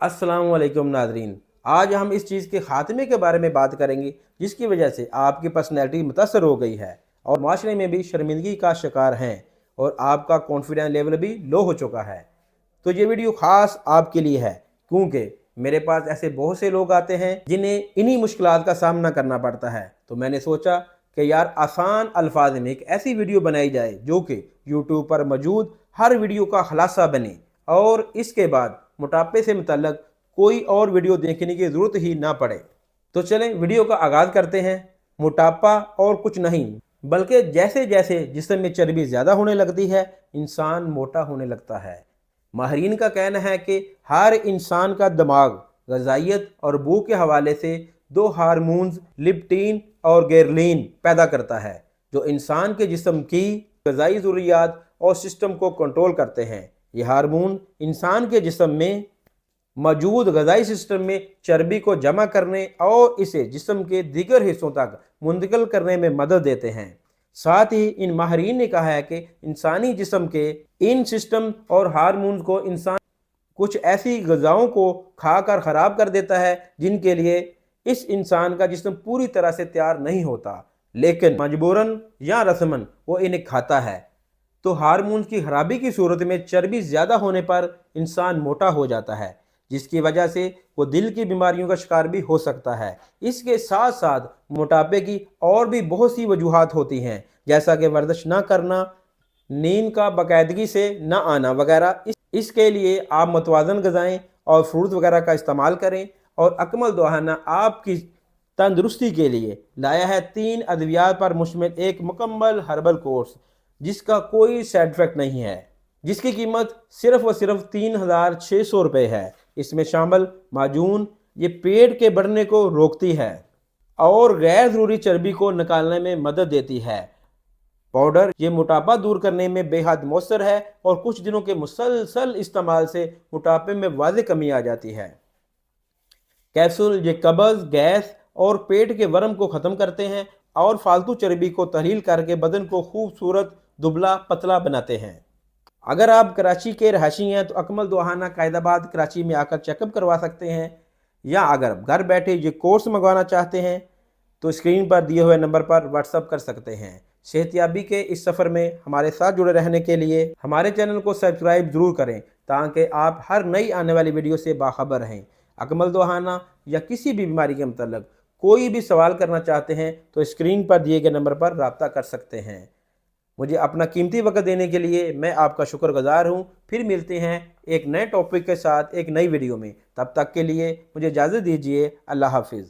अस्सलाम वालेकुम नाज़रीन। आज हम इस चीज़ के ख़ात्मे के बारे में बात करेंगे जिसकी वजह से आपकी पर्सनैलिटी मुतासर हो गई है और माशरे में भी शर्मिंदगी का शिकार हैं और आपका कॉन्फिडेंस लेवल भी लो हो चुका है। तो ये वीडियो ख़ास आपके लिए है क्योंकि मेरे पास ऐसे बहुत से लोग आते हैं जिन्हें इन्हीं मुश्किलात का सामना करना पड़ता है। तो मैंने सोचा कि यार आसान अल्फाज में एक ऐसी वीडियो बनाई जाए जो कि यूट्यूब पर मौजूद हर वीडियो का खुलासा बने और इसके बाद मोटापे से मुतल्लक कोई और वीडियो देखने की ज़रूरत ही ना पड़े। तो चलें वीडियो का आगाज़ करते हैं। मोटापा और कुछ नहीं बल्कि जैसे जैसे जिस्म में चर्बी ज़्यादा होने लगती है इंसान मोटा होने लगता है। माहिरीन का कहना है कि हर इंसान का दिमाग ग़िज़ाइयत और भूख के हवाले से दो हार्मोन्स लिप्टीन और गेरलीन पैदा करता है जो इंसान के जिस्म की ग़िज़ाई ज़रूरियात और सिस्टम को कंट्रोल करते हैं। ये हार्मोन इंसान के जिस्म में मौजूद ग़िज़ाई सिस्टम में चर्बी को जमा करने और इसे जिस्म के दीगर हिस्सों तक मुंतकिल करने में मदद देते हैं। साथ ही इन माहिरीन ने कहा है कि इंसानी जिस्म के इन सिस्टम और हार्मोन्स को इंसान कुछ ऐसी ग़िज़ाओं को खाकर ख़राब कर देता है जिनके लिए इस इंसान का जिस्म पूरी तरह से तैयार नहीं होता, लेकिन मजबूरन या रस्मन वो इन्हें खाता है। तो हार्मोन्स की खराबी की सूरत में चर्बी ज़्यादा होने पर इंसान मोटा हो जाता है जिसकी वजह से वो दिल की बीमारियों का शिकार भी हो सकता है। इसके साथ साथ मोटापे की और भी बहुत सी वजूहात होती हैं जैसा कि वर्जिश ना करना, नींद का बाकायदगी से ना आना वगैरह। इसके लिए आप मुतवाज़न ग़िज़ाएँ और फ्रूट वगैरह का इस्तेमाल करें। और अकमल दोहाना आपकी तंदुरुस्ती के लिए लाया है 3 अद्वियात पर मुश्तमिल एक मुकम्मल हर्बल कोर्स जिसका कोई साइड इफ़ेक्ट नहीं है, जिसकी कीमत सिर्फ़ व सिर्फ 3600 रुपये है। इसमें शामिल माजून ये पेट के बढ़ने को रोकती है और गैर ज़रूरी चर्बी को निकालने में मदद देती है। पाउडर ये मोटापा दूर करने में बेहद मौसर है और कुछ दिनों के मुसलसल इस्तेमाल से मोटापे में वाज़ेह कमी आ जाती है। कैप्सूल ये कब्ज़, गैस और पेट के वर्म को ख़त्म करते हैं और फालतू चर्बी को तहलील करके बदन को खूबसूरत दुबला पतला बनाते हैं। अगर आप कराची के रहायशी हैं तो अकमल दोहाना कायदाबाद कराची में आकर चेकअप करवा सकते हैं, या अगर घर बैठे ये कोर्स मंगवाना चाहते हैं तो स्क्रीन पर दिए हुए नंबर पर व्हाट्सअप कर सकते हैं। सेहतयाबी के इस सफ़र में हमारे साथ जुड़े रहने के लिए हमारे चैनल को सब्सक्राइब ज़रूर करें ताकि आप हर नई आने वाली वीडियो से बाखबर रहें। अकमल दोहाना या किसी भी बीमारी के मतलब कोई भी सवाल करना चाहते हैं तो स्क्रीन पर दिए गए नंबर पर रब्ता कर सकते हैं। मुझे अपना कीमती वक्त देने के लिए मैं आपका शुक्रगुजार हूँ। फिर मिलते हैं एक नए टॉपिक के साथ एक नई वीडियो में। तब तक के लिए मुझे इजाज़त दीजिए। अल्लाह हाफिज़।